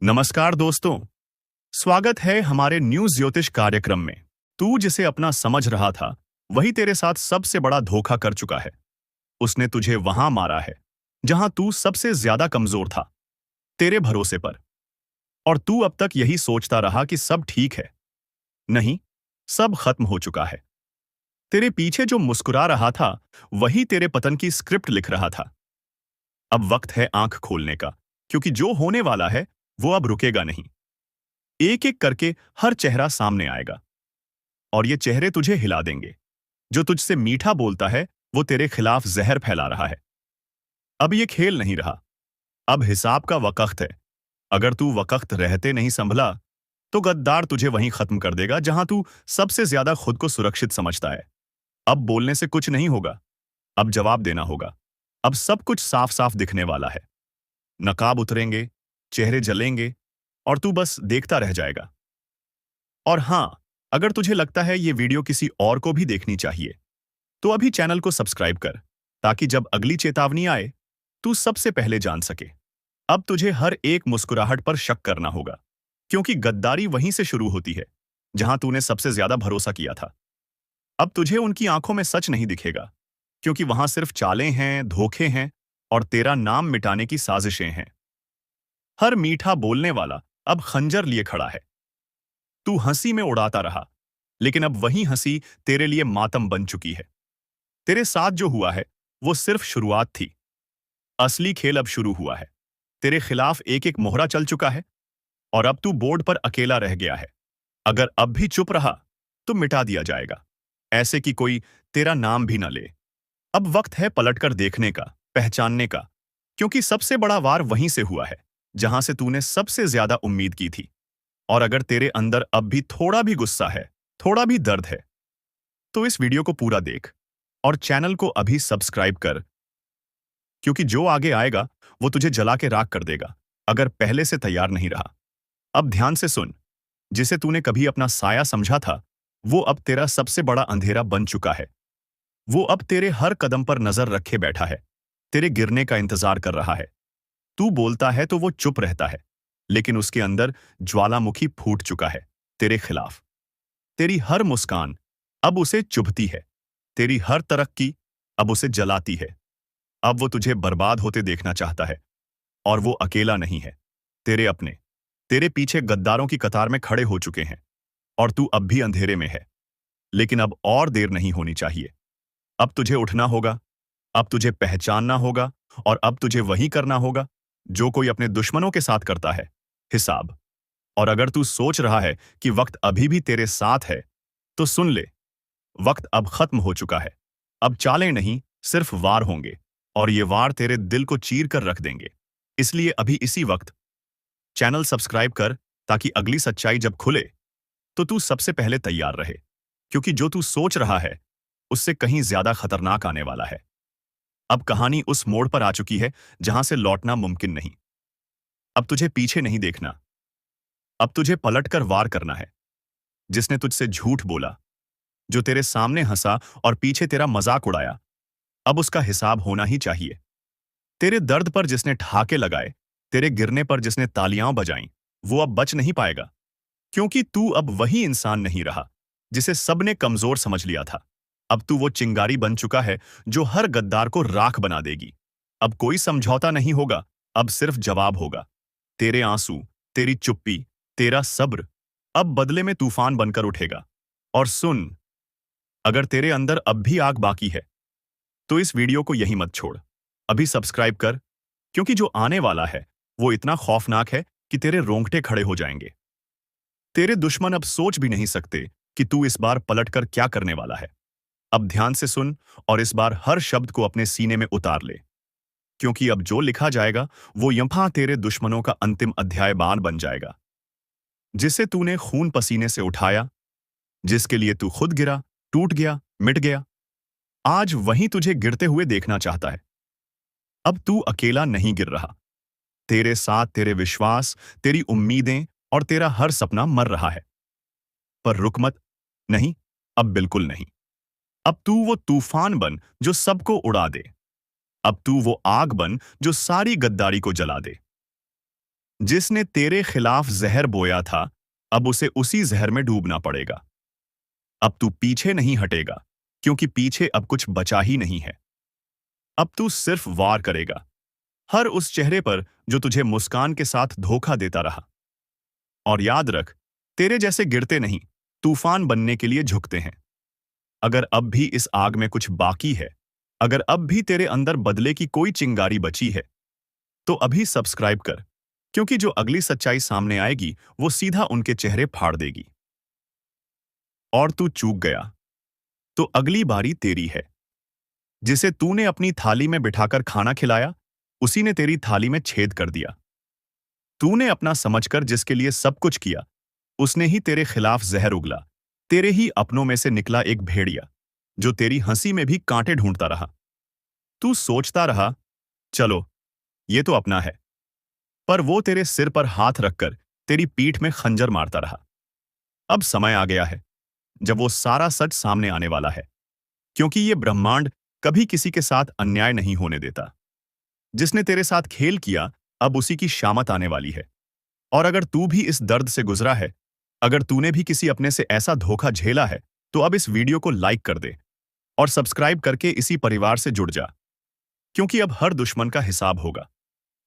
नमस्कार दोस्तों। स्वागत है हमारे न्यूज ज्योतिष कार्यक्रम में। तू जिसे अपना समझ रहा था वही तेरे साथ सबसे बड़ा धोखा कर चुका है। उसने तुझे वहां मारा है जहां तू सबसे ज्यादा कमजोर था, तेरे भरोसे पर। और तू अब तक यही सोचता रहा कि सब ठीक है। नहीं, सब खत्म हो चुका है। तेरे पीछे जो मुस्कुरा रहा था वही तेरे पतन की स्क्रिप्ट लिख रहा था। अब वक्त है आंख खोलने का, क्योंकि जो होने वाला है वो अब रुकेगा नहीं। एक एक करके हर चेहरा सामने आएगा और ये चेहरे तुझे हिला देंगे। जो तुझसे मीठा बोलता है वो तेरे खिलाफ जहर फैला रहा है। अब ये खेल नहीं रहा, अब हिसाब का वक्त है। अगर तू वक्त रहते नहीं संभला तो गद्दार तुझे वहीं खत्म कर देगा जहां तू सबसे ज्यादा खुद को सुरक्षित समझता है। अब बोलने से कुछ नहीं होगा, अब जवाब देना होगा। अब सब कुछ साफ साफ दिखने वाला है। नकाब उतरेंगे, चेहरे जलेंगे और तू बस देखता रह जाएगा। और हां, अगर तुझे लगता है ये वीडियो किसी और को भी देखनी चाहिए तो अभी चैनल को सब्सक्राइब कर, ताकि जब अगली चेतावनी आए तू सबसे पहले जान सके। अब तुझे हर एक मुस्कुराहट पर शक करना होगा, क्योंकि गद्दारी वहीं से शुरू होती है जहां तूने सबसे ज्यादा भरोसा किया था। अब तुझे उनकी आंखों में सच नहीं दिखेगा, क्योंकि वहां सिर्फ चालें हैं, धोखे हैं और तेरा नाम मिटाने की साजिशें हैं। हर मीठा बोलने वाला अब खंजर लिए खड़ा है। तू हंसी में उड़ाता रहा, लेकिन अब वही हंसी तेरे लिए मातम बन चुकी है। तेरे साथ जो हुआ है वो सिर्फ शुरुआत थी। असली खेल अब शुरू हुआ है। तेरे खिलाफ एक एक मोहरा चल चुका है और अब तू बोर्ड पर अकेला रह गया है। अगर अब भी चुप रहा तो मिटा दिया जाएगा, ऐसे कि कोई तेरा नाम भी न ले। अब वक्त है पलटकर देखने का, पहचानने का, क्योंकि सबसे बड़ा वार वहीं से हुआ है जहां से तूने सबसे ज्यादा उम्मीद की थी। और अगर तेरे अंदर अब भी थोड़ा भी गुस्सा है, थोड़ा भी दर्द है, तो इस वीडियो को पूरा देख और चैनल को अभी सब्सक्राइब कर, क्योंकि जो आगे आएगा वो तुझे जला के राख कर देगा अगर पहले से तैयार नहीं रहा। अब ध्यान से सुन। जिसे तूने कभी अपना साया समझा था वो अब तेरा सबसे बड़ा अंधेरा बन चुका है। वो अब तेरे हर कदम पर नजर रखे बैठा है, तेरे गिरने का इंतजार कर रहा है। तू बोलता है तो वो चुप रहता है, लेकिन उसके अंदर ज्वालामुखी फूट चुका है तेरे खिलाफ। तेरी हर मुस्कान अब उसे चुभती है, तेरी हर तरक्की अब उसे जलाती है। अब वो तुझे बर्बाद होते देखना चाहता है, और वो अकेला नहीं है। तेरे अपने तेरे पीछे गद्दारों की कतार में खड़े हो चुके हैं और तू अब भी अंधेरे में है। लेकिन अब और देर नहीं होनी चाहिए। अब तुझे उठना होगा, अब तुझे पहचानना होगा और अब तुझे वही करना होगा जो कोई अपने दुश्मनों के साथ करता है, हिसाब। और अगर तू सोच रहा है कि वक्त अभी भी तेरे साथ है, तो सुन ले, वक्त अब खत्म हो चुका है। अब चालें नहीं, सिर्फ वार होंगे, और ये वार तेरे दिल को चीर कर रख देंगे। इसलिए अभी इसी वक्त चैनल सब्सक्राइब कर, ताकि अगली सच्चाई जब खुले तो तू सबसे पहले तैयार रहे, क्योंकि जो तू सोच रहा है उससे कहीं ज्यादा खतरनाक आने वाला है। अब कहानी उस मोड़ पर आ चुकी है जहां से लौटना मुमकिन नहीं। अब तुझे पीछे नहीं देखना, अब तुझे पलटकर वार करना है। जिसने तुझसे झूठ बोला, जो तेरे सामने हंसा और पीछे तेरा मजाक उड़ाया, अब उसका हिसाब होना ही चाहिए। तेरे दर्द पर जिसने ठहाके लगाए, तेरे गिरने पर जिसने तालियां बजाईं, वो अब बच नहीं पाएगा, क्योंकि तू अब वही इंसान नहीं रहा जिसे सबने कमजोर समझ लिया था। अब तू वो चिंगारी बन चुका है जो हर गद्दार को राख बना देगी। अब कोई समझौता नहीं होगा, अब सिर्फ जवाब होगा। तेरे आंसू, तेरी चुप्पी, तेरा सब्र अब बदले में तूफान बनकर उठेगा। और सुन, अगर तेरे अंदर अब भी आग बाकी है तो इस वीडियो को यहीं मत छोड़। अभी सब्सक्राइब कर, क्योंकि जो आने वाला है वो इतना खौफनाक है कि तेरे रोंगटे खड़े हो जाएंगे। तेरे दुश्मन अब सोच भी नहीं सकते कि तू इस बार पलटकर क्या करने वाला है। अब ध्यान से सुन और इस बार हर शब्द को अपने सीने में उतार ले, क्योंकि अब जो लिखा जाएगा वो यहां तेरे दुश्मनों का अंतिम अध्याय बन जाएगा। जिसे तूने खून पसीने से उठाया, जिसके लिए तू खुद गिरा, टूट गया, मिट गया, आज वहीं तुझे गिरते हुए देखना चाहता है। अब तू अकेला नहीं गिर रहा। तेरे साथ तेरे विश्वास, तेरी उम्मीदें और तेरा हर सपना मर रहा है। पर रुक मत। नहीं, अब बिल्कुल नहीं। अब तू वो तूफान बन जो सबको उड़ा दे। अब तू वो आग बन जो सारी गद्दारी को जला दे। जिसने तेरे खिलाफ जहर बोया था, अब उसे उसी जहर में डूबना पड़ेगा। अब तू पीछे नहीं हटेगा, क्योंकि पीछे अब कुछ बचा ही नहीं है। अब तू सिर्फ वार करेगा, हर उस चेहरे पर जो तुझे मुस्कान के साथ धोखा देता रहा। और याद रख, तेरे जैसे गिरते नहीं, तूफान बनने के लिए झुकते हैं। अगर अब भी इस आग में कुछ बाकी है, अगर अब भी तेरे अंदर बदले की कोई चिंगारी बची है, तो अभी सब्सक्राइब कर, क्योंकि जो अगली सच्चाई सामने आएगी वो सीधा उनके चेहरे फाड़ देगी। और तू चूक गया, तो अगली बारी तेरी है। जिसे तूने अपनी थाली में बिठाकर खाना खिलाया, उसी ने तेरी थाली में छेद कर दिया। तूने अपना समझकर जिसके लिए सब कुछ किया, उसने ही तेरे खिलाफ जहर उगला। तेरे ही अपनों में से निकला एक भेड़िया, जो तेरी हंसी में भी कांटे ढूंढता रहा। तू सोचता रहा, चलो, ये तो अपना है। पर वो तेरे सिर पर हाथ रखकर तेरी पीठ में खंजर मारता रहा। अब समय आ गया है जब वो सारा सच सामने आने वाला है, क्योंकि ये ब्रह्मांड कभी किसी के साथ अन्याय नहीं होने देता। जिसने तेरे साथ खेल किया, अब उसी की शामत आने वाली है। और अगर तू भी इस दर्द से गुजरा है, अगर तूने भी किसी अपने से ऐसा धोखा झेला है, तो अब इस वीडियो को लाइक कर दे और सब्सक्राइब करके इसी परिवार से जुड़ जा, क्योंकि अब हर दुश्मन का हिसाब होगा,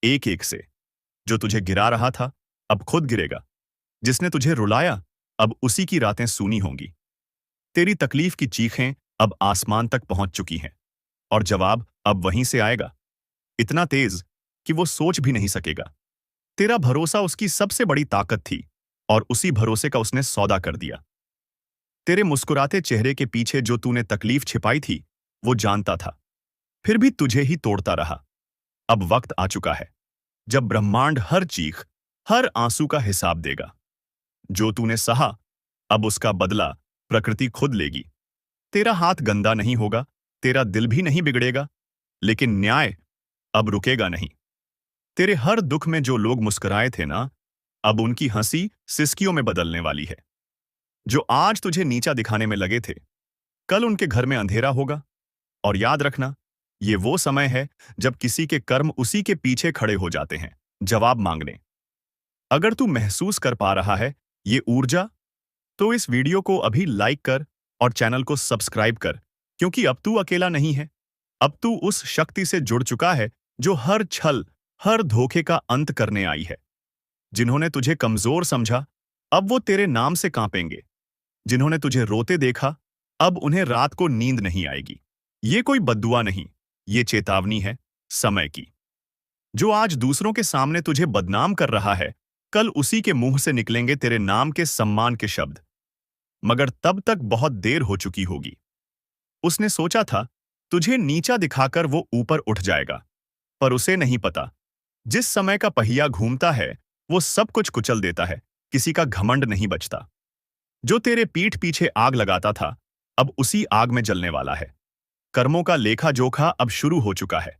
एक एक से। जो तुझे गिरा रहा था, अब खुद गिरेगा। जिसने तुझे रुलाया, अब उसी की रातें सूनी होंगी। तेरी तकलीफ की चीखें अब आसमान तक पहुंच चुकी हैं, और जवाब अब वहीं से आएगा, इतना तेज कि वो सोच भी नहीं सकेगा। तेरा भरोसा उसकी सबसे बड़ी ताकत थी, और उसी भरोसे का उसने सौदा कर दिया। तेरे मुस्कुराते चेहरे के पीछे जो तूने तकलीफ छिपाई थी, वो जानता था, फिर भी तुझे ही तोड़ता रहा। अब वक्त आ चुका है जब ब्रह्मांड हर चीख, हर आंसू का हिसाब देगा। जो तूने सहा, अब उसका बदला प्रकृति खुद लेगी। तेरा हाथ गंदा नहीं होगा, तेरा दिल भी नहीं बिगड़ेगा, लेकिन न्याय अब रुकेगा नहीं। तेरे हर दुख में जो लोग मुस्कुराए थे ना, अब उनकी हंसी सिसकियों में बदलने वाली है। जो आज तुझे नीचा दिखाने में लगे थे, कल उनके घर में अंधेरा होगा। और याद रखना, ये वो समय है जब किसी के कर्म उसी के पीछे खड़े हो जाते हैं, जवाब मांगने। अगर तू महसूस कर पा रहा है ये ऊर्जा, तो इस वीडियो को अभी लाइक कर और चैनल को सब्सक्राइब कर, क्योंकि अब तू अकेला नहीं है। अब तू उस शक्ति से जुड़ चुका है जो हर छल, हर धोखे का अंत करने आई है। जिन्होंने तुझे कमजोर समझा, अब वो तेरे नाम से कांपेंगे। जिन्होंने तुझे रोते देखा, अब उन्हें रात को नींद नहीं आएगी। ये कोई बद्दुआ नहीं, ये चेतावनी है समय की। जो आज दूसरों के सामने तुझे बदनाम कर रहा है, कल उसी के मुंह से निकलेंगे तेरे नाम के सम्मान के शब्द। मगर तब तक बहुत देर हो चुकी होगी। उसने सोचा था तुझे नीचा दिखाकर वो ऊपर उठ जाएगा, पर उसे नहीं पता, जिस समय का पहिया घूमता है वो सब कुछ कुचल देता है, किसी का घमंड नहीं बचता। जो तेरे पीठ पीछे आग लगाता था, अब उसी आग में जलने वाला है। कर्मों का लेखा जोखा अब शुरू हो चुका है।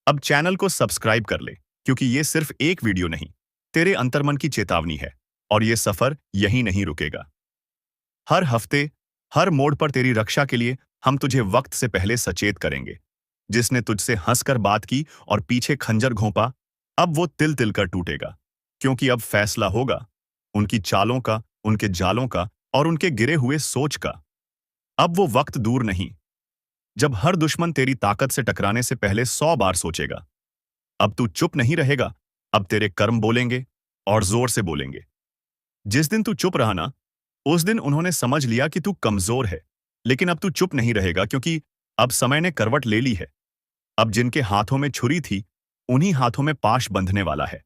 अब चैनल को सब्सक्राइब कर ले, क्योंकि ये सिर्फ एक वीडियो नहीं, तेरे अंतर्मन की चेतावनी है, और ये सफर यहीं नहीं रुकेगा। हर हफ्ते, हर मोड़ पर तेरी रक्षा के लिए हम तुझे वक्त से पहले सचेत करेंगे। जिसने तुझसे हंसकर बात की और पीछे खंजर घोंपा, अब वो तिल तिल कर टूटेगा, क्योंकि अब फैसला होगा उनकी चालों का, उनके जालों का और उनके गिरे हुए सोच का। अब वो वक्त दूर नहीं जब हर दुश्मन तेरी ताकत से टकराने से पहले 100 बार सोचेगा। अब तू चुप नहीं रहेगा, अब तेरे कर्म बोलेंगे, और जोर से बोलेंगे। जिस दिन तू चुप रहा ना, उस दिन उन्होंने समझ लिया कि तू कमजोर है। लेकिन अब तू चुप नहीं रहेगा, क्योंकि अब समय ने करवट ले ली है। अब जिनके हाथों में छुरी थी, उन्हीं हाथों में पाश बंधने वाला है।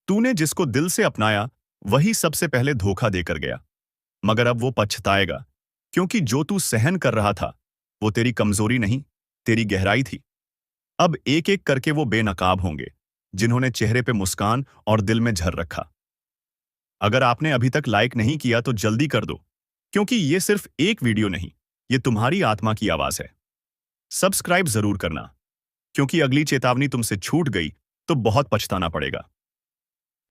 तूने जिसको दिल से अपनाया, वही सबसे पहले धोखा देकर गया। मगर अब वो पछताएगा, क्योंकि जो तू सहन कर रहा था, वो तेरी कमजोरी नहीं, तेरी गहराई थी। अब एक एक करके वो बेनकाब होंगे, जिन्होंने चेहरे पे मुस्कान और दिल में झर रखा। अगर आपने अभी तक लाइक नहीं किया तो जल्दी कर दो, क्योंकि ये सिर्फ एक वीडियो नहीं, ये तुम्हारी आत्मा की आवाज है। सब्सक्राइब जरूर करना, क्योंकि अगली चेतावनी तुमसे छूट गई तो बहुत पछताना पड़ेगा।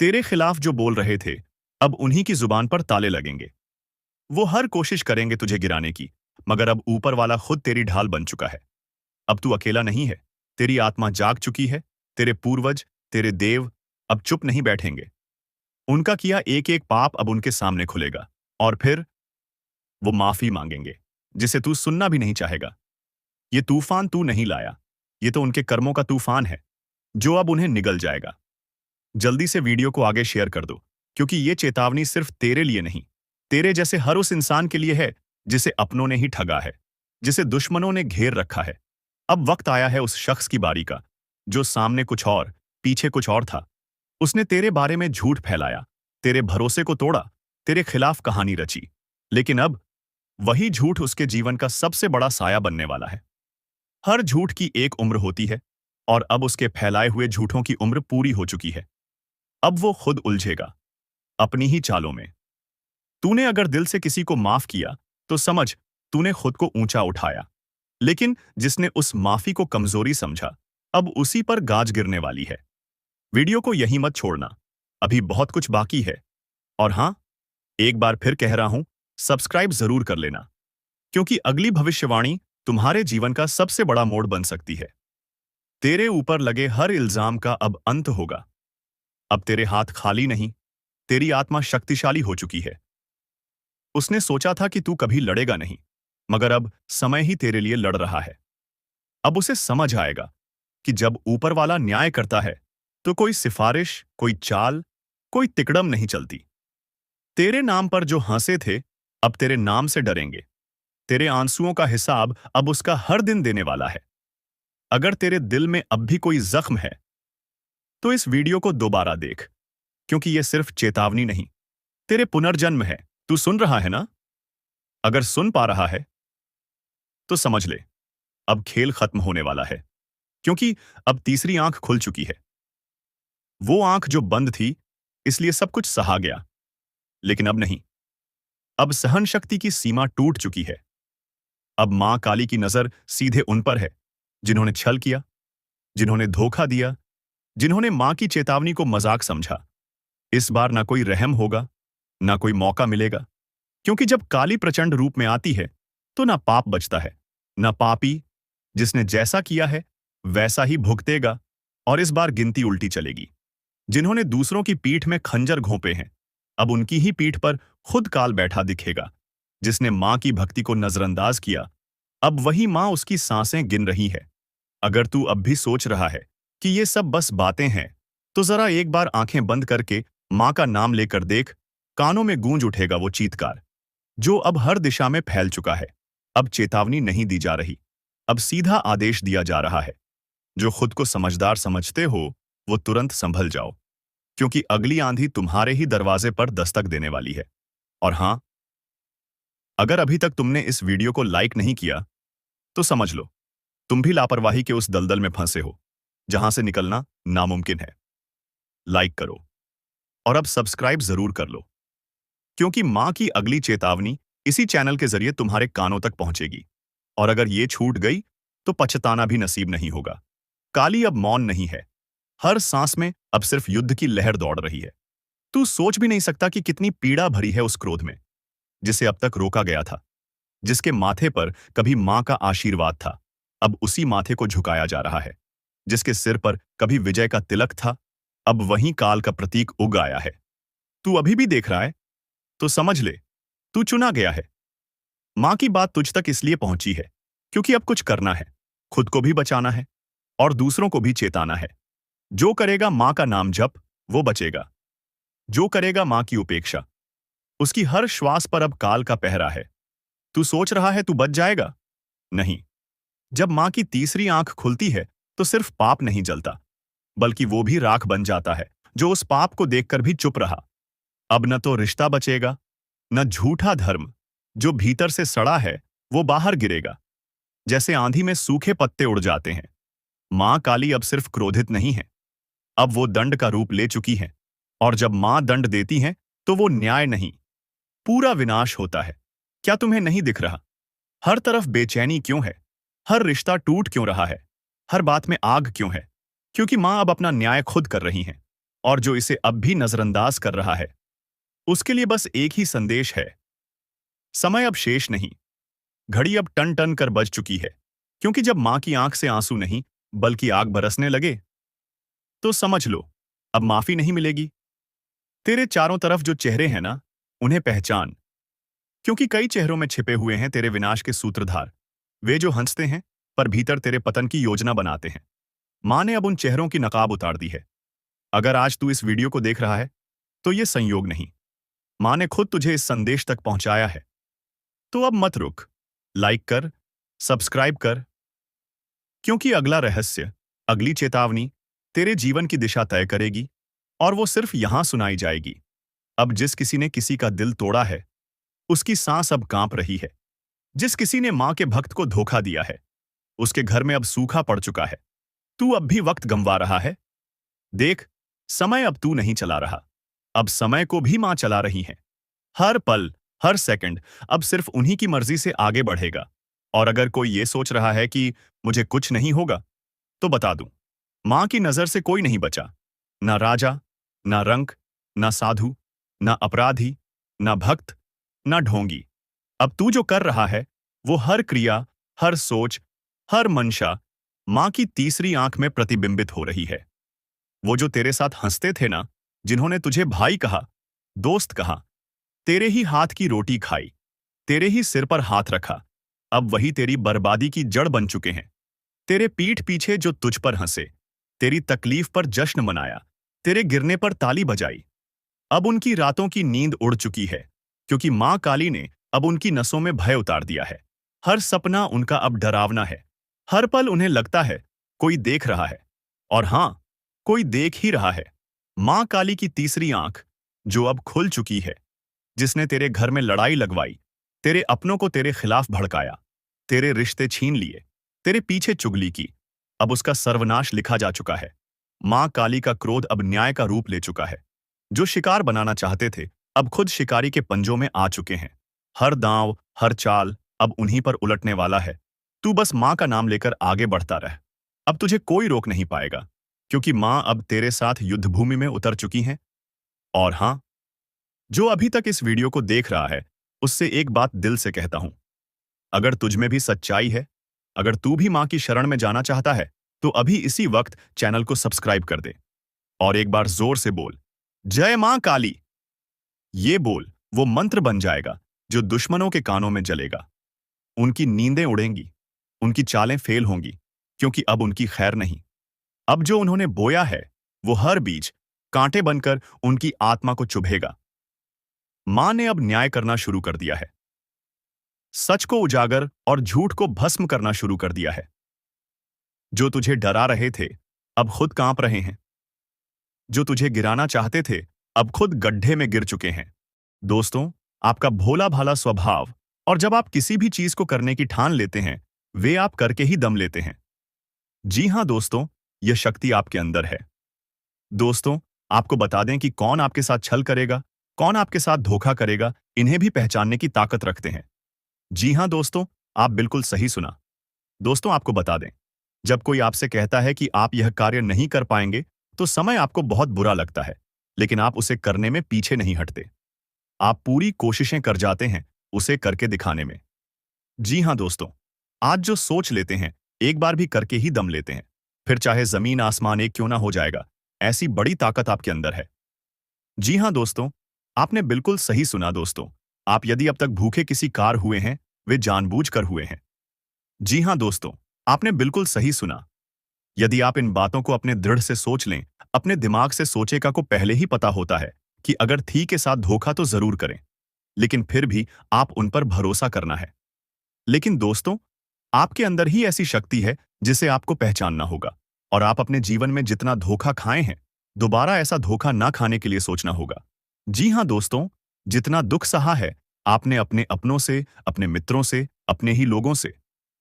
तेरे खिलाफ जो बोल रहे थे, अब उन्हीं की जुबान पर ताले लगेंगे। वो हर कोशिश करेंगे तुझे गिराने की, मगर अब ऊपर वाला खुद तेरी ढाल बन चुका है। अब तू अकेला नहीं है, तेरी आत्मा जाग चुकी है। तेरे पूर्वज, तेरे देव अब चुप नहीं बैठेंगे। उनका किया एक एक पाप अब उनके सामने खुलेगा, और फिर वो माफी मांगेंगे, जिसे तू सुनना भी नहीं चाहेगा। ये तूफान तू नहीं लाया, ये तो उनके कर्मों का तूफान है, जो अब उन्हें निगल जाएगा। जल्दी से वीडियो को आगे शेयर कर दो, क्योंकि ये चेतावनी सिर्फ तेरे लिए नहीं, तेरे जैसे हर उस इंसान के लिए है जिसे अपनों ने ही ठगा है, जिसे दुश्मनों ने घेर रखा है। अब वक्त आया है उस शख्स की बारी का, जो सामने कुछ और, पीछे कुछ और था। उसने तेरे बारे में झूठ फैलाया, तेरे भरोसे को तोड़ा, तेरे खिलाफ कहानी रची। लेकिन अब वही झूठ उसके जीवन का सबसे बड़ा साया बनने वाला है। हर झूठ की एक उम्र होती है, और अब उसके फैलाए हुए झूठों की उम्र पूरी हो चुकी है। अब वो खुद उलझेगा, अपनी ही चालों में। तूने अगर दिल से किसी को माफ किया, तो समझ तूने खुद को ऊंचा उठाया। लेकिन जिसने उस माफी को कमजोरी समझा, अब उसी पर गाज गिरने वाली है। वीडियो को यहीं मत छोड़ना, अभी बहुत कुछ बाकी है। और हां, एक बार फिर कह रहा हूं, सब्सक्राइब जरूर कर लेना, क्योंकि अगली भविष्यवाणी तुम्हारे जीवन का सबसे बड़ा मोड़ बन सकती है। तेरे ऊपर लगे हर इल्जाम का अब अंत होगा। अब तेरे हाथ खाली नहीं, तेरी आत्मा शक्तिशाली हो चुकी है। उसने सोचा था कि तू कभी लड़ेगा नहीं, मगर अब समय ही तेरे लिए लड़ रहा है। अब उसे समझ आएगा कि जब ऊपर वाला न्याय करता है, तो कोई सिफारिश, कोई चाल, कोई तिकड़म नहीं चलती। तेरे नाम पर जो हंसे थे, अब तेरे नाम से डरेंगे। तेरे आंसुओं का हिसाब अब उसका हर दिन देने वाला है। अगर तेरे दिल में अब भी कोई जख्म है, तो इस वीडियो को दोबारा देख, क्योंकि यह सिर्फ चेतावनी नहीं, तेरे पुनर्जन्म है। तू सुन रहा है ना? अगर सुन पा रहा है, तो समझ ले, अब खेल खत्म होने वाला है, क्योंकि अब तीसरी आंख खुल चुकी है। वो आंख जो बंद थी, इसलिए सब कुछ सहा गया, लेकिन अब नहीं। अब सहन शक्ति की सीमा टूट चुकी है। अब मां काली की नजर सीधे उन पर है, जिन्होंने छल किया, जिन्होंने धोखा दिया, जिन्होंने मां की चेतावनी को मजाक समझा। इस बार ना कोई रहम होगा, ना कोई मौका मिलेगा, क्योंकि जब काली प्रचंड रूप में आती है, तो ना पाप बचता है, ना पापी। जिसने जैसा किया है, वैसा ही भुगतेगा। और इस बार गिनती उल्टी चलेगी। जिन्होंने दूसरों की पीठ में खंजर घोंपे हैं, अब उनकी ही पीठ पर खुद काल बैठा दिखेगा। जिसने मां की भक्ति को नजरअंदाज किया, अब वही मां उसकी सांसें गिन रही है। अगर तू अब भी सोच रहा है कि ये सब बस बातें हैं, तो जरा एक बार आंखें बंद करके मां का नाम लेकर देख। कानों में गूंज उठेगा वो चीत्कार, जो अब हर दिशा में फैल चुका है। अब चेतावनी नहीं दी जा रही, अब सीधा आदेश दिया जा रहा है। जो खुद को समझदार समझते हो, वो तुरंत संभल जाओ, क्योंकि अगली आंधी तुम्हारे ही दरवाजे पर दस्तक देने वाली है। और हां, अगर अभी तक तुमने इस वीडियो को लाइक नहीं किया, तो समझ लो, तुम भी लापरवाही के उस दलदल में फंसे हो, जहां से निकलना नामुमकिन है। लाइक करो, और अब सब्सक्राइब जरूर कर लो, क्योंकि मां की अगली चेतावनी इसी चैनल के जरिए तुम्हारे कानों तक पहुंचेगी। और अगर ये छूट गई, तो पछताना भी नसीब नहीं होगा। काली अब मौन नहीं है, हर सांस में अब सिर्फ युद्ध की लहर दौड़ रही है। तू सोच भी नहीं सकता कि कितनी पीड़ा भरी है उस क्रोध में, जिसे अब तक रोका गया था। जिसके माथे पर कभी मां का आशीर्वाद था, अब उसी माथे को झुकाया जा रहा है। जिसके सिर पर कभी विजय का तिलक था, अब वहीं काल का प्रतीक उग आया है। तू अभी भी देख रहा है, तो समझ ले, तू चुना गया है। मां की बात तुझ तक इसलिए पहुंची है, क्योंकि अब कुछ करना है, खुद को भी बचाना है, और दूसरों को भी चेताना है। जो करेगा मां का नाम जप, वो बचेगा। जो करेगा मां की उपेक्षा, उसकी हर श्वास पर अब काल का पहरा है। तू सोच रहा है तू बच जाएगा? नहीं। जब मां की तीसरी आंख खुलती है, तो सिर्फ पाप नहीं जलता, बल्कि वो भी राख बन जाता है, जो उस पाप को देखकर भी चुप रहा। अब न तो रिश्ता बचेगा, न झूठा धर्म। जो भीतर से सड़ा है, वो बाहर गिरेगा, जैसे आंधी में सूखे पत्ते उड़ जाते हैं। मां काली अब सिर्फ क्रोधित नहीं है, अब वो दंड का रूप ले चुकी है। और जब मां दंड देती हैं, तो वो न्याय नहीं, पूरा विनाश होता है। क्या तुम्हें नहीं दिख रहा? हर तरफ बेचैनी क्यों है? हर रिश्ता टूट क्यों रहा है? हर बात में आग क्यों है? क्योंकि मां अब अपना न्याय खुद कर रही हैं, और जो इसे अब भी नजरअंदाज कर रहा है, उसके लिए बस एक ही संदेश है। समय अब शेष नहीं, घड़ी अब टन टन कर बज चुकी है। क्योंकि जब मां की आंख से आंसू नहीं, बल्कि आग बरसने लगे, तो समझ लो, अब माफी नहीं मिलेगी। तेरे चारों तरफ जो चेहरे हैं ना, उन्हें पहचान, क्योंकि कई चेहरों में छिपे हुए हैं तेरे विनाश के सूत्रधार। वे जो हंसते हैं पर भीतर तेरे पतन की योजना बनाते हैं। माँ ने अब उन चेहरों की नकाब उतार दी है। अगर आज तू इस वीडियो को देख रहा है तो ये संयोग नहीं, माँ ने खुद तुझे इस संदेश तक पहुंचाया है। तो अब मत रुक, लाइक कर, सब्सक्राइब कर, क्योंकि अगला रहस्य, अगली चेतावनी तेरे जीवन की दिशा तय करेगी, और वो सिर्फ यहां सुनाई जाएगी। अब जिस किसी ने किसी का दिल तोड़ा है, उसकी सांस अब कांप रही है। जिस किसी ने मां के भक्त को धोखा दिया है, उसके घर में अब सूखा पड़ चुका है। तू अब भी वक्त गंवा रहा है। देख, समय अब तू नहीं चला रहा, अब समय को भी मां चला रही है। हर पल, हर सेकंड अब सिर्फ उन्हीं की मर्जी से आगे बढ़ेगा। और अगर कोई ये सोच रहा है कि मुझे कुछ नहीं होगा, तो बता दूं, मां की नजर से कोई नहीं बचा। ना राजा, ना रंक, ना साधु, ना अपराधी, ना भक्त, ना ढोंगी। अब तू जो कर रहा है, वो हर क्रिया, हर सोच, हर मंशा मां की तीसरी आंख में प्रतिबिंबित हो रही है। वो जो तेरे साथ हंसते थे ना, जिन्होंने तुझे भाई कहा, दोस्त कहा, तेरे ही हाथ की रोटी खाई, तेरे ही सिर पर हाथ रखा, अब वही तेरी बर्बादी की जड़ बन चुके हैं। तेरे पीठ पीछे जो तुझ पर हंसे, तेरी तकलीफ पर जश्न मनाया, तेरे गिरने पर ताली बजाई, अब उनकी रातों की नींद उड़ चुकी है, क्योंकि मां काली ने अब उनकी नसों में भय उतार दिया है। हर सपना उनका अब डरावना है। हर पल उन्हें लगता है कोई देख रहा है, और हां, कोई देख ही रहा है। मां काली की तीसरी आंख, जो अब खुल चुकी है, जिसने तेरे घर में लड़ाई लगवाई, तेरे अपनों को तेरे खिलाफ भड़काया, तेरे रिश्ते छीन लिए, तेरे पीछे चुगली की, अब उसका सर्वनाश लिखा जा चुका है। मां काली का क्रोध अब न्याय का रूप ले चुका है। जो शिकार बनाना चाहते थे, अब खुद शिकारी के पंजों में आ चुके हैं। हर दांव, हर चाल अब उन्हीं पर उलटने वाला है। तू बस मां का नाम लेकर आगे बढ़ता रह। अब तुझे कोई रोक नहीं पाएगा, क्योंकि मां अब तेरे साथ युद्धभूमि में उतर चुकी हैं। और हां, जो अभी तक इस वीडियो को देख रहा है, उससे एक बात दिल से कहता हूं, अगर तुझ में भी सच्चाई है, अगर तू भी मां की शरण में जाना चाहता है, तो अभी इसी वक्त चैनल को सब्सक्राइब कर दे और एक बार जोर से बोल, जय मां काली। ये बोल वो मंत्र बन जाएगा जो दुश्मनों के कानों में जलेगा। उनकी नींदें उड़ेंगी, उनकी चालें फेल होंगी, क्योंकि अब उनकी खैर नहीं। अब जो उन्होंने बोया है, वो हर बीज कांटे बनकर उनकी आत्मा को चुभेगा। मां ने अब न्याय करना शुरू कर दिया है। सच को उजागर और झूठ को भस्म करना शुरू कर दिया है। जो तुझे डरा रहे थे, अब खुद कांप रहे हैं। जो तुझे गिराना चाहते थे, अब खुद गड्ढे में गिर चुके हैं। दोस्तों, आपका भोला भाला स्वभाव, और जब आप किसी भी चीज को करने की ठान लेते हैं, वे आप करके ही दम लेते हैं। जी हां दोस्तों, यह शक्ति आपके अंदर है। दोस्तों, आपको बता दें कि कौन आपके साथ छल करेगा, कौन आपके साथ धोखा करेगा, इन्हें भी पहचानने की ताकत रखते हैं। जी हां दोस्तों, आप बिल्कुल सही सुना। दोस्तों, आपको बता दें, जब कोई आपसे कहता है कि आप यह कार्य नहीं कर पाएंगे, तो समय आपको बहुत बुरा लगता है, लेकिन आप उसे करने में पीछे नहीं हटते। आप पूरी कोशिशें कर जाते हैं उसे करके दिखाने में। जी हां दोस्तों, आज जो सोच लेते हैं, एक बार भी करके ही दम लेते हैं, फिर चाहे जमीन आसमान एक क्यों ना हो जाएगा। ऐसी बड़ी ताकत आपके अंदर है। जी हां दोस्तों, आपने बिल्कुल सही सुना दोस्तों। आप यदि अब तक भूखे किसी कार हुए हैं, वे जानबूझकर हुए हैं। जी हां दोस्तों, आपने बिल्कुल सही सुना। यदि आप इन बातों को अपने दृढ़ से सोच लें, अपने दिमाग से सोचेगा को पहले ही पता होता है कि अगर थी के साथ धोखा तो जरूर करें, लेकिन फिर भी आप उन पर भरोसा करना है। लेकिन दोस्तों, आपके अंदर ही ऐसी शक्ति है जिसे आपको पहचानना होगा, और आप अपने जीवन में जितना धोखा खाए हैं, दोबारा ऐसा धोखा ना खाने के लिए सोचना होगा। जी हां दोस्तों, जितना दुख सहा है आपने अपने अपनों से, अपने मित्रों से, अपने ही लोगों से,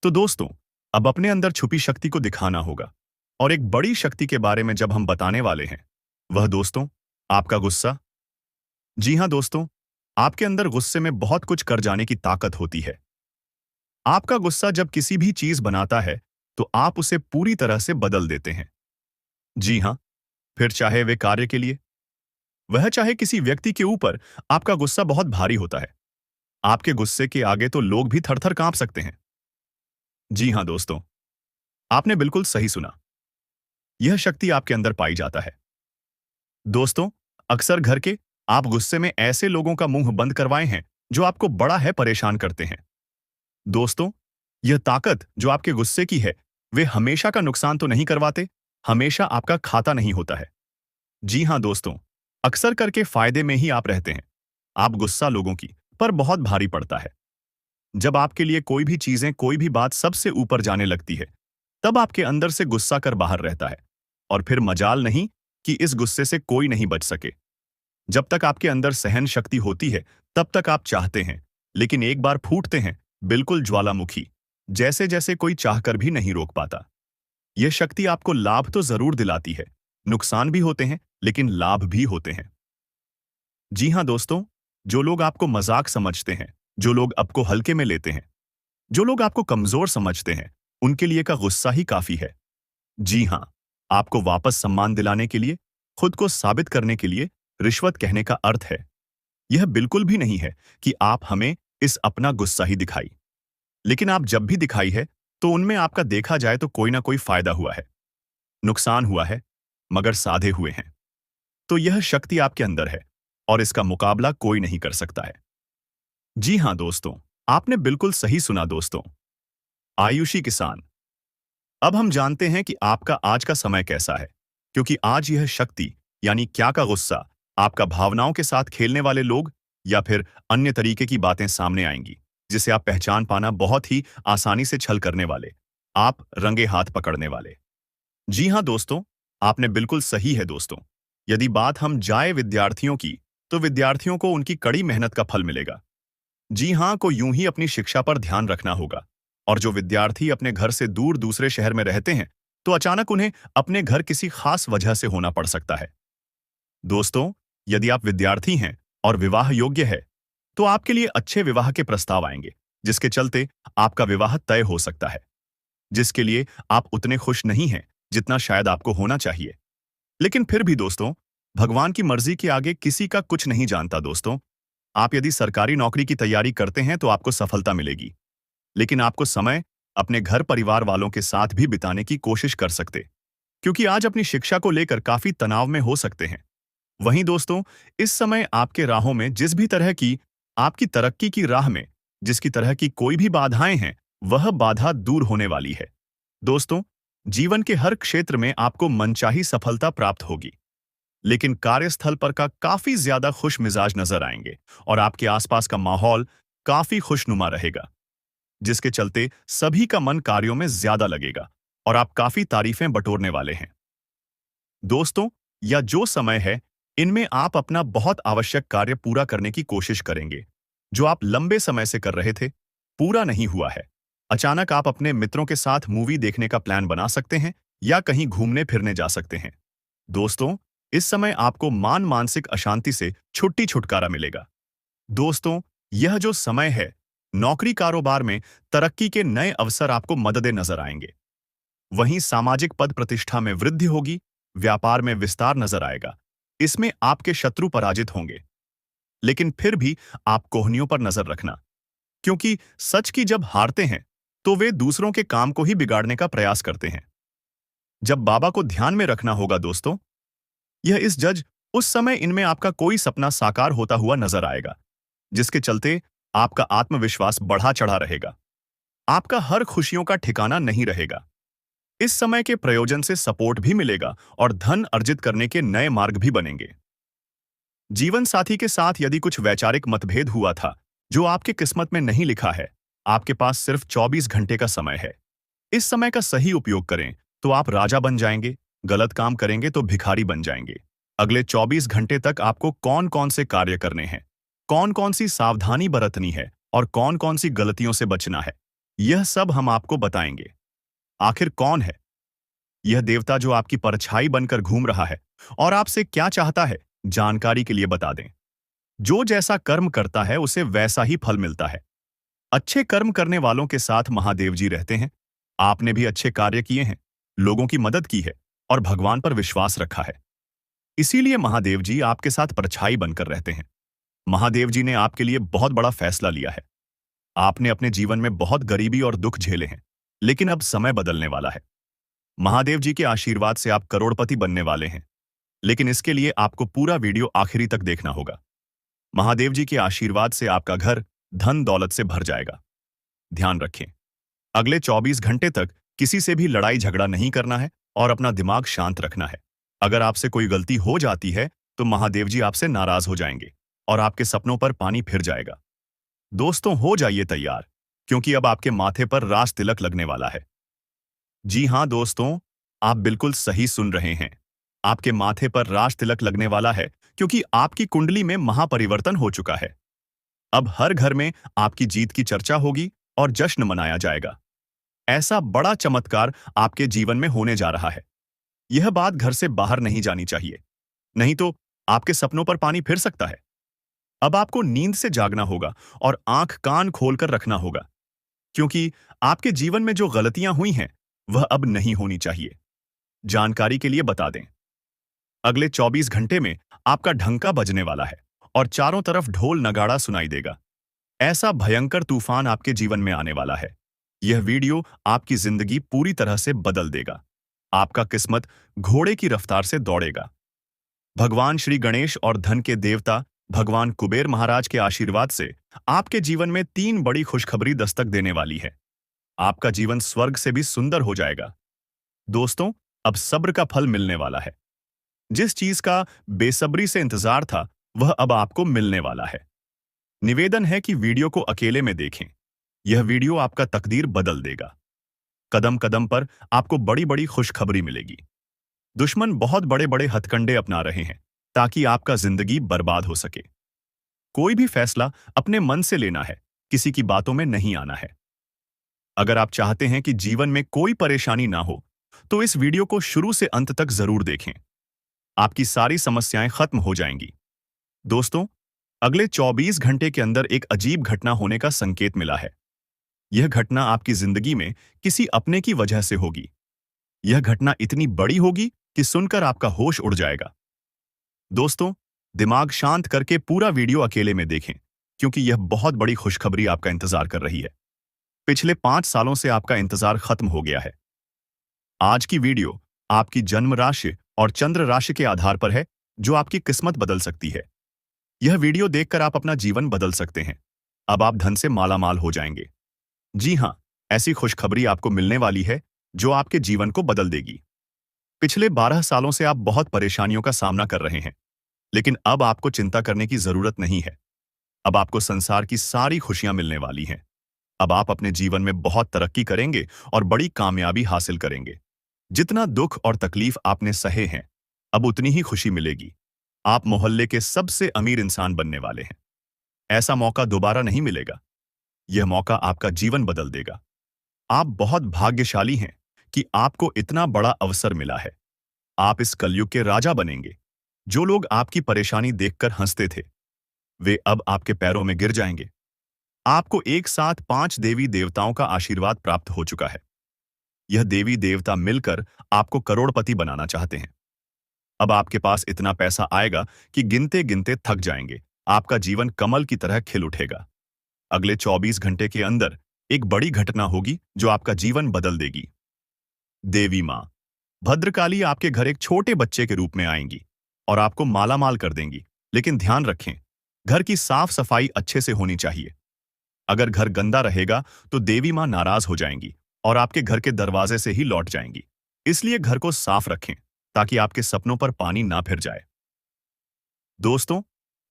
तो दोस्तों, अब अपने अंदर छुपी शक्ति को दिखाना होगा। और एक बड़ी शक्ति के बारे में जब हम बताने वाले हैं, वह दोस्तों, आपका गुस्सा। जी हां दोस्तों, आपके अंदर गुस्से में बहुत कुछ कर जाने की ताकत होती है। आपका गुस्सा जब किसी भी चीज बनाता है, तो आप उसे पूरी तरह से बदल देते हैं। जी हां, फिर चाहे वे कार्य के लिए, वह चाहे किसी व्यक्ति के ऊपर, आपका गुस्सा बहुत भारी होता है। आपके गुस्से के आगे तो लोग भी थर-थर कांप सकते हैं। जी हां दोस्तों, आपने बिल्कुल सही सुना। यह शक्ति आपके अंदर पाई जाता है। दोस्तों, अक्सर घर के आप गुस्से में ऐसे लोगों का मुंह बंद करवाए हैं जो आपको बड़ा है परेशान करते हैं। दोस्तों, यह ताकत जो आपके गुस्से की है, वे हमेशा का नुकसान तो नहीं करवाते, हमेशा आपका खाता नहीं होता है। जी हाँ दोस्तों, अक्सर करके फायदे में ही आप रहते हैं। आप गुस्सा लोगों की पर बहुत भारी पड़ता है। जब आपके लिए कोई भी चीजें, कोई भी बात सबसे ऊपर जाने लगती है, तब आपके अंदर से गुस्सा कर बाहर रहता है। और फिर मजाल नहीं कि इस गुस्से से कोई नहीं बच सके। जब तक आपके अंदर सहन शक्ति होती है, तब तक आप चाहते हैं, लेकिन एक बार फूटते हैं, बिल्कुल ज्वालामुखी, जैसे जैसे कोई चाहकर भी नहीं रोक पाता। यह शक्ति आपको लाभ तो जरूर दिलाती है, नुकसान भी होते हैं, लेकिन लाभ भी होते हैं। जी हाँ दोस्तों, जो लोग आपको मजाक समझते हैं, जो लोग आपको हल्के में लेते हैं, जो लोग आपको कमजोर समझते हैं, उनके लिए का गुस्सा ही काफी है। जी हाँ, आपको वापस सम्मान दिलाने के लिए, खुद को साबित करने के लिए रिश्वत कहने का अर्थ है। यह बिल्कुल भी नहीं है कि आप हमें इस अपना गुस्सा ही दिखाई। लेकिन आप जब भी दिखाई है, तो उनमें आपका देखा जाए तो कोई ना कोई फायदा हुआ है, नुकसान हुआ है, मगर साधे हुए हैं। तो यह शक्ति आपके अंदर है और इसका मुकाबला कोई नहीं कर सकता है। जी हाँ दोस्तों, आपने बिल्कुल सही सुना दोस्तों। आयुषी किसान। अब हम जानते हैं कि आपका आज का समय कैसा है, क्योंकि आज यह शक्ति यानी क्या का गुस्सा, आपका भावनाओं के साथ खेलने वाले लोग या फिर अन्य तरीके की बातें सामने आएंगी, जिसे आप पहचान पाना बहुत ही आसानी से छल करने वाले, आप रंगे हाथ पकड़ने वाले। जी हाँ दोस्तों, आपने बिल्कुल सही है दोस्तों। यदि बात हम जाए विद्यार्थियों की, तो विद्यार्थियों को उनकी कड़ी मेहनत का फल मिलेगा। जी हाँ को यूं ही अपनी शिक्षा पर ध्यान रखना होगा। और जो विद्यार्थी अपने घर से दूर दूसरे शहर में रहते हैं, तो अचानक उन्हें अपने घर किसी खास वजह से होना पड़ सकता है। दोस्तों, यदि आप विद्यार्थी हैं और विवाह योग्य है, तो आपके लिए अच्छे विवाह के प्रस्ताव आएंगे, जिसके चलते आपका विवाह तय हो सकता है, जिसके लिए आप उतने खुश नहीं हैं जितना शायद आपको होना चाहिए। लेकिन फिर भी दोस्तों, भगवान की मर्जी के आगे किसी का कुछ नहीं जानता दोस्तों। आप यदि सरकारी नौकरी की तैयारी करते हैं तो आपको सफलता मिलेगी, लेकिन आपको समय अपने घर परिवार वालों के साथ भी बिताने की कोशिश कर सकते, क्योंकि आज अपनी शिक्षा को लेकर काफी तनाव में हो सकते हैं। वहीं दोस्तों, इस समय आपके राहों में जिस भी तरह की, आपकी तरक्की की राह में जिसकी तरह की कोई भी बाधाएं हैं, वह बाधा दूर होने वाली है। दोस्तों, जीवन के हर क्षेत्र में आपको मनचाही सफलता प्राप्त होगी, लेकिन कार्यस्थल पर का काफी ज्यादा खुश मिजाज नजर आएंगे और आपके आसपास का माहौल काफी खुशनुमा रहेगा, जिसके चलते सभी का मन कार्यों में ज्यादा लगेगा और आप काफी तारीफें बटोरने वाले हैं। दोस्तों, या जो समय है, इनमें आप अपना बहुत आवश्यक कार्य पूरा करने की कोशिश करेंगे, जो आप लंबे समय से कर रहे थे, पूरा नहीं हुआ है। अचानक आप अपने मित्रों के साथ मूवी देखने का प्लान बना सकते हैं या कहीं घूमने फिरने जा सकते हैं। दोस्तों, इस समय आपको मानसिक अशांति से छुटकारा मिलेगा। दोस्तों, यह जो समय है, नौकरी कारोबार में तरक्की के नए अवसर आपको मददें नजर आएंगे। वहीं सामाजिक पद प्रतिष्ठा में वृद्धि होगी, व्यापार में विस्तार नजर आएगा। इसमें आपके शत्रु पराजित होंगे। लेकिन फिर भी आप कोहनियों पर नजर रखना, क्योंकि सच की जब हारते हैं, तो वे दूसरों के काम को ही बिगाड़ने का प्रयास करते हैं। जब बाबा को ध्यान में रखना होगा दोस्तों, यह इस जज उस समय इनमें आपका कोई सपना साकार होता हुआ नजर आएगा, जिसके चलते आपका आत्मविश्वास बढ़ा चढ़ा रहेगा। आपका हर खुशियों का ठिकाना नहीं रहेगा। इस समय के प्रयोजन से सपोर्ट भी मिलेगा और धन अर्जित करने के नए मार्ग भी बनेंगे। जीवन साथी के साथ यदि कुछ वैचारिक मतभेद हुआ था, जो आपके किस्मत में नहीं लिखा है, आपके पास सिर्फ 24 घंटे का समय है। इस समय का सही उपयोग करें तो आप राजा बन जाएंगे, गलत काम करेंगे तो भिखारी बन जाएंगे। अगले 24 घंटे तक आपको कौन कौन से कार्य करने हैं, कौन कौन सी सावधानी बरतनी है और कौन कौन सी गलतियों से बचना है, यह सब हम आपको बताएंगे। आखिर कौन है यह देवता जो आपकी परछाई बनकर घूम रहा है और आपसे क्या चाहता है, जानकारी के लिए बता दें। जो जैसा कर्म करता है उसे वैसा ही फल मिलता है। अच्छे कर्म करने वालों के साथ महादेव जी रहते हैं। आपने भी अच्छे कार्य किए हैं, लोगों की मदद की है और भगवान पर विश्वास रखा है, इसीलिए महादेव जी आपके साथ परछाई बनकर रहते हैं। महादेव जी ने आपके लिए बहुत बड़ा फैसला लिया है। आपने अपने जीवन में बहुत गरीबी और दुख झेले हैं, लेकिन अब समय बदलने वाला है। महादेव जी के आशीर्वाद से आप करोड़पति बनने वाले हैं। लेकिन इसके लिए आपको पूरा वीडियो आखिरी तक देखना होगा। महादेव जी के आशीर्वाद से आपका घर धन दौलत से भर जाएगा। ध्यान रखें, अगले 24 घंटे तक किसी से भी लड़ाई झगड़ा नहीं करना है और अपना दिमाग शांत रखना है। अगर आपसे कोई गलती हो जाती है तो महादेव जी आपसे नाराज हो जाएंगे और आपके सपनों पर पानी फिर जाएगा। दोस्तों, हो जाइए तैयार, क्योंकि अब आपके माथे पर राज तिलक लगने वाला है। जी हां दोस्तों, आप बिल्कुल सही सुन रहे हैं। आपके माथे पर राज तिलक लगने वाला है, क्योंकि आपकी कुंडली में महापरिवर्तन हो चुका है। अब हर घर में आपकी जीत की चर्चा होगी और जश्न मनाया जाएगा। ऐसा बड़ा चमत्कार आपके जीवन में होने जा रहा है। यह बात घर से बाहर नहीं जानी चाहिए, नहीं तो आपके सपनों पर पानी फिर सकता है। अब आपको नींद से जागना होगा और आंख कान खोलकर रखना होगा, क्योंकि आपके जीवन में जो गलतियां हुई हैं वह अब नहीं होनी चाहिए। जानकारी के लिए बता दें, अगले 24 घंटे में आपका ढंका बजने वाला है और चारों तरफ ढोल नगाड़ा सुनाई देगा। ऐसा भयंकर तूफान आपके जीवन में आने वाला है। यह वीडियो आपकी जिंदगी पूरी तरह से बदल देगा। आपका किस्मत घोड़े की रफ्तार से दौड़ेगा। भगवान श्री गणेश और धन के देवता भगवान कुबेर महाराज के आशीर्वाद से आपके जीवन में 3 बड़ी खुशखबरी दस्तक देने वाली है। आपका जीवन स्वर्ग से भी सुंदर हो जाएगा। दोस्तों, अब सब्र का फल मिलने वाला है। जिस चीज का बेसब्री से इंतजार था वह अब आपको मिलने वाला है। निवेदन है कि वीडियो को अकेले में देखें। यह वीडियो आपका तकदीर बदल देगा। कदम कदम पर आपको बड़ी बड़ी खुशखबरी मिलेगी। दुश्मन बहुत बड़े बड़े हथकंडे अपना रहे हैं ताकि आपका जिंदगी बर्बाद हो सके। कोई भी फैसला अपने मन से लेना है, किसी की बातों में नहीं आना है। अगर आप चाहते हैं कि जीवन में कोई परेशानी ना हो तो इस वीडियो को शुरू से अंत तक जरूर देखें। आपकी सारी समस्याएं खत्म हो जाएंगी। दोस्तों, अगले 24 घंटे के अंदर एक अजीब घटना होने का संकेत मिला है। यह घटना आपकी जिंदगी में किसी अपने की वजह से होगी। यह घटना इतनी बड़ी होगी कि सुनकर आपका होश उड़ जाएगा। दोस्तों, दिमाग शांत करके पूरा वीडियो अकेले में देखें, क्योंकि यह बहुत बड़ी खुशखबरी आपका इंतजार कर रही है। पिछले 5 सालों से आपका इंतजार खत्म हो गया है। आज की वीडियो आपकी जन्म राशि और चंद्र राशि के आधार पर है, जो आपकी किस्मत बदल सकती है। यह वीडियो देखकर आप अपना जीवन बदल सकते हैं। अब आप धन से मालामाल हो जाएंगे। जी हां, ऐसी खुशखबरी आपको मिलने वाली है जो आपके जीवन को बदल देगी। पिछले 12 सालों से आप बहुत परेशानियों का सामना कर रहे हैं, लेकिन अब आपको चिंता करने की जरूरत नहीं है। अब आपको संसार की सारी खुशियां मिलने वाली हैं। अब आप अपने जीवन में बहुत तरक्की करेंगे और बड़ी कामयाबी हासिल करेंगे। जितना दुख और तकलीफ आपने सहे हैं, अब उतनी ही खुशी मिलेगी। आप मोहल्ले के सबसे अमीर इंसान बनने वाले हैं। ऐसा मौका दोबारा नहीं मिलेगा। यह मौका आपका जीवन बदल देगा। आप बहुत भाग्यशाली हैं कि आपको इतना बड़ा अवसर मिला है। आप इस कलयुग के राजा बनेंगे। जो लोग आपकी परेशानी देखकर हंसते थे, वे अब आपके पैरों में गिर जाएंगे। आपको एक साथ 5 देवी देवताओं का आशीर्वाद प्राप्त हो चुका है। यह देवी देवता मिलकर आपको करोड़पति बनाना चाहते हैं। अब आपके पास इतना पैसा आएगा कि गिनते गिनते थक जाएंगे। आपका जीवन कमल की तरह खिल उठेगा। अगले 24 घंटे के अंदर एक बड़ी घटना होगी जो आपका जीवन बदल देगी। देवी मां भद्रकाली आपके घर एक छोटे बच्चे के रूप में आएंगी और आपको मालामाल कर देंगी। लेकिन ध्यान रखें, घर की साफ सफाई अच्छे से होनी चाहिए। अगर घर गंदा रहेगा तो देवी मां नाराज हो जाएंगी और आपके घर के दरवाजे से ही लौट जाएंगी। इसलिए घर को साफ रखें ताकि आपके सपनों पर पानी ना फिर जाए। दोस्तों,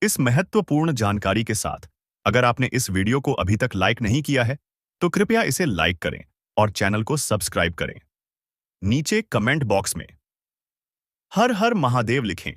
इस महत्वपूर्ण जानकारी के साथ अगर आपने इस वीडियो को अभी तक लाइक नहीं किया है तो कृपया इसे लाइक करें और चैनल को सब्सक्राइब करें। नीचे कमेंट बॉक्स में हर हर महादेव लिखें